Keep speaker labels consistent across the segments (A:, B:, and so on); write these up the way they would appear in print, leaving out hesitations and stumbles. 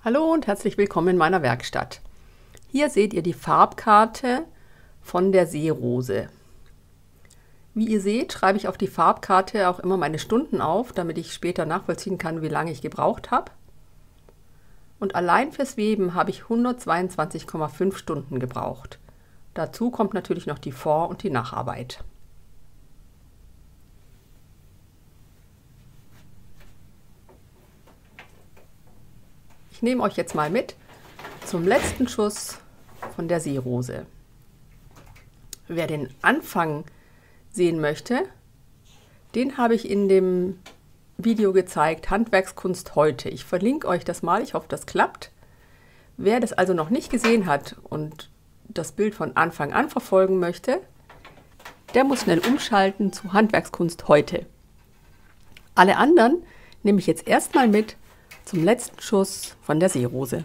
A: Hallo und herzlich willkommen in meiner Werkstatt. Hier seht ihr die Farbkarte von der Seerose. Wie ihr seht, schreibe ich auf die Farbkarte auch immer meine Stunden auf, damit ich später nachvollziehen kann, wie lange ich gebraucht habe. Und allein fürs Weben habe ich 122,5 Stunden gebraucht. Dazu kommt natürlich noch die Vor- und die Nacharbeit. Ich nehme euch jetzt mal mit zum letzten Schuss von der Seerose. Wer den Anfang sehen möchte, den habe ich in dem Video gezeigt, Handwerkskunst heute. Ich verlinke euch das mal, ich hoffe, das klappt. Wer das also noch nicht gesehen hat und das Bild von Anfang an verfolgen möchte, der muss schnell umschalten zu Handwerkskunst heute. Alle anderen nehme ich jetzt erstmal mit zum letzten Schuss von der Seerose.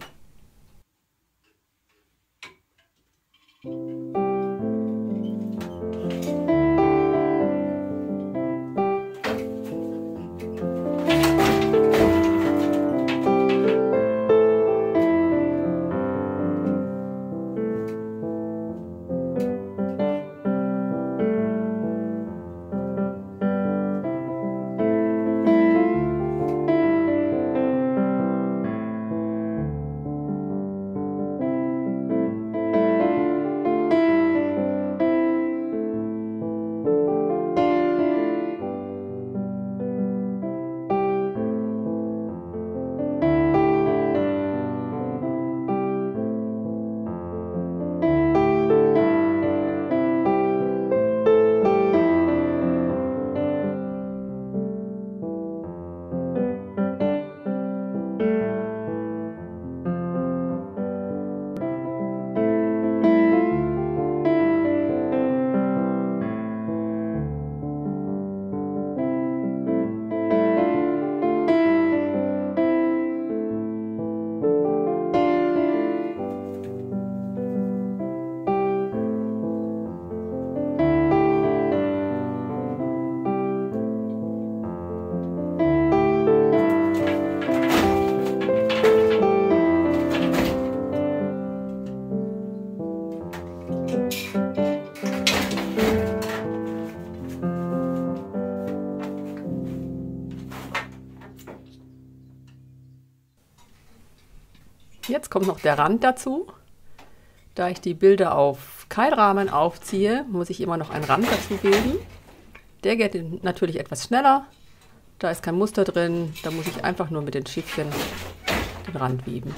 A: Jetzt kommt noch der Rand dazu. Da ich die Bilder auf Keilrahmen aufziehe, muss ich immer noch einen Rand dazu bilden. Der geht natürlich etwas schneller. Da ist kein Muster drin, da muss ich einfach nur mit den Schiffchen den Rand weben.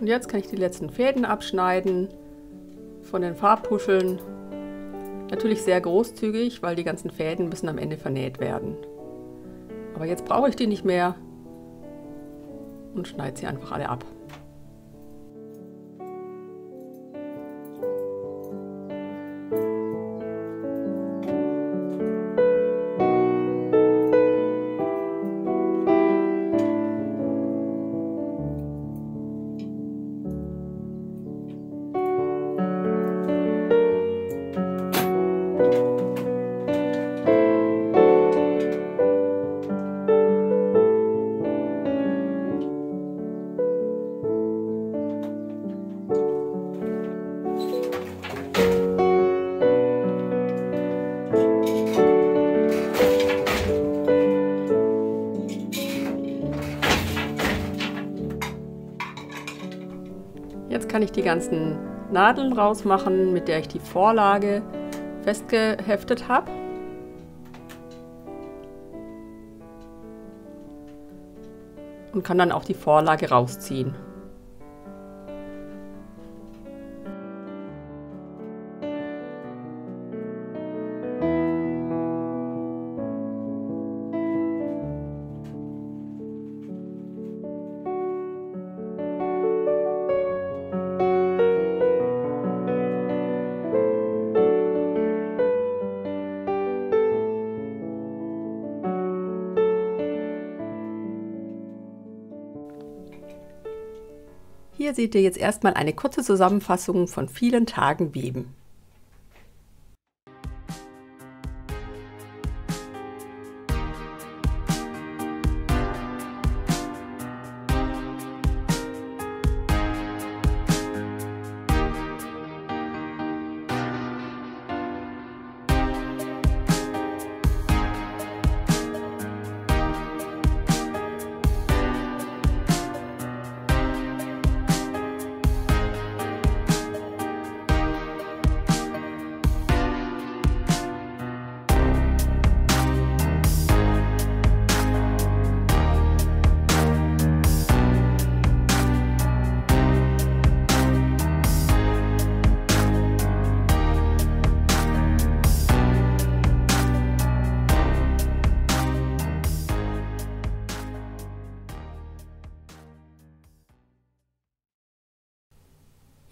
A: Und jetzt kann ich die letzten Fäden abschneiden von den Farbpuscheln. Natürlich sehr großzügig, weil die ganzen Fäden müssen am Ende vernäht werden. Aber jetzt brauche ich die nicht mehr und schneide sie einfach alle ab. Jetzt kann ich die ganzen Nadeln rausmachen, mit der ich die Vorlage festgeheftet habe. Und kann dann auch die Vorlage rausziehen. Hier seht ihr jetzt erstmal eine kurze Zusammenfassung von vielen Tagen Weben.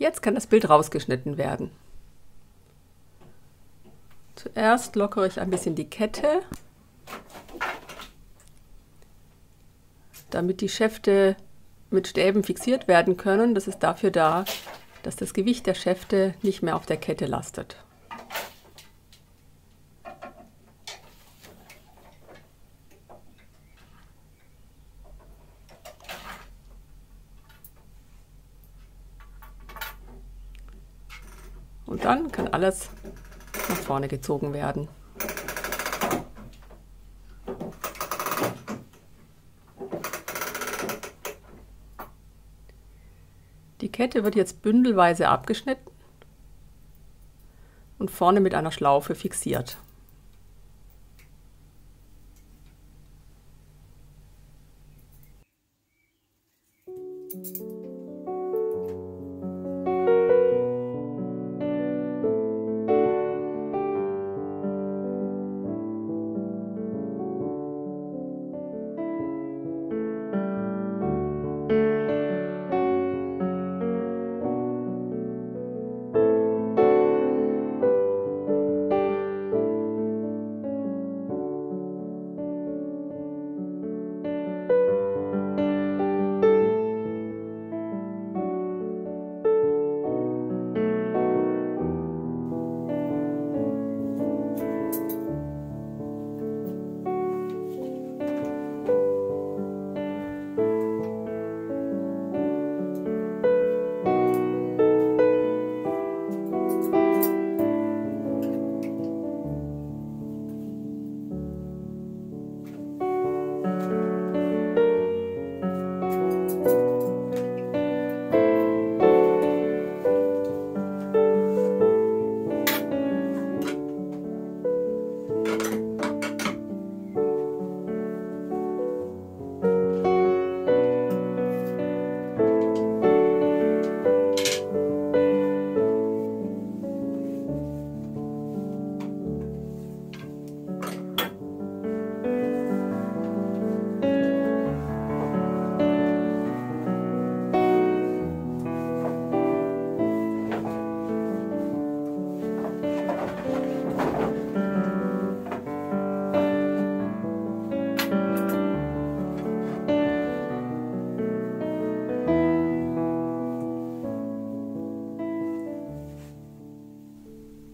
A: Jetzt kann das Bild rausgeschnitten werden. Zuerst lockere ich ein bisschen die Kette, damit die Schäfte mit Stäben fixiert werden können. Das ist dafür da, dass das Gewicht der Schäfte nicht mehr auf der Kette lastet. Und dann kann alles nach vorne gezogen werden. Die Kette wird jetzt bündelweise abgeschnitten und vorne mit einer Schlaufe fixiert.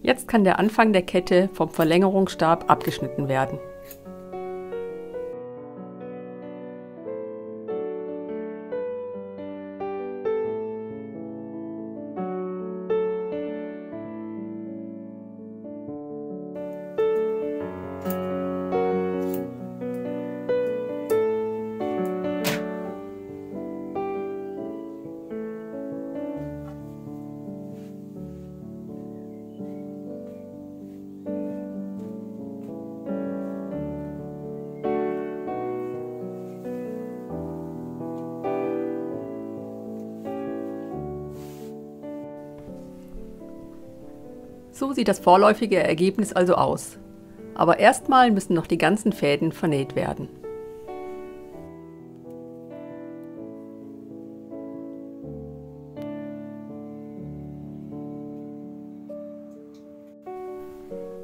A: Jetzt kann der Anfang der Kette vom Verlängerungsstab abgeschnitten werden. So sieht das vorläufige Ergebnis also aus. Aber erstmal müssen noch die ganzen Fäden vernäht werden.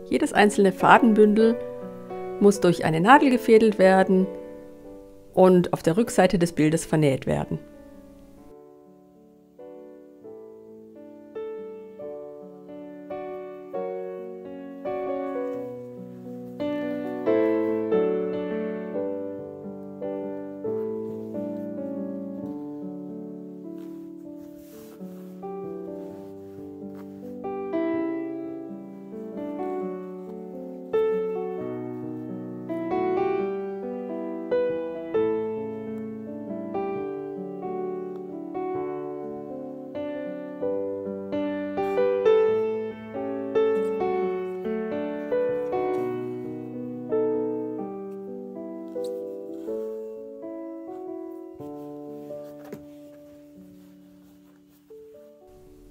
A: Jedes einzelne Fadenbündel muss durch eine Nadel gefädelt werden und auf der Rückseite des Bildes vernäht werden.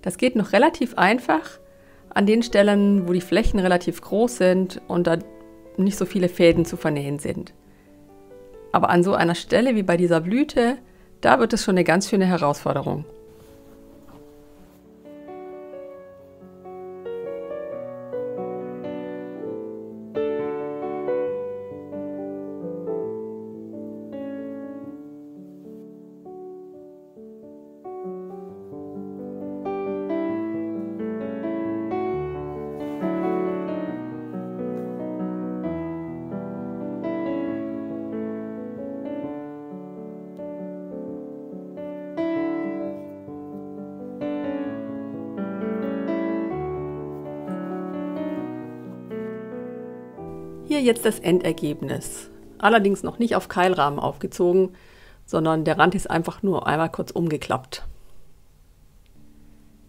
A: Das geht noch relativ einfach an den Stellen, wo die Flächen relativ groß sind und da nicht so viele Fäden zu vernähen sind. Aber an so einer Stelle wie bei dieser Blüte, da wird es schon eine ganz schöne Herausforderung. Hier jetzt das Endergebnis. Allerdings noch nicht auf Keilrahmen aufgezogen, sondern der Rand ist einfach nur einmal kurz umgeklappt.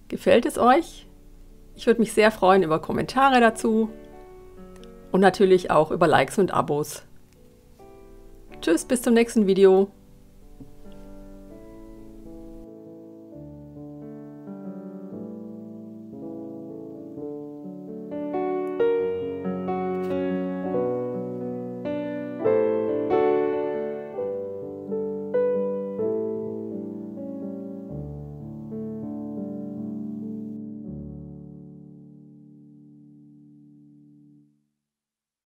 A: Gefällt es euch? Ich würde mich sehr freuen über Kommentare dazu und natürlich auch über Likes und Abos. Tschüss, bis zum nächsten Video.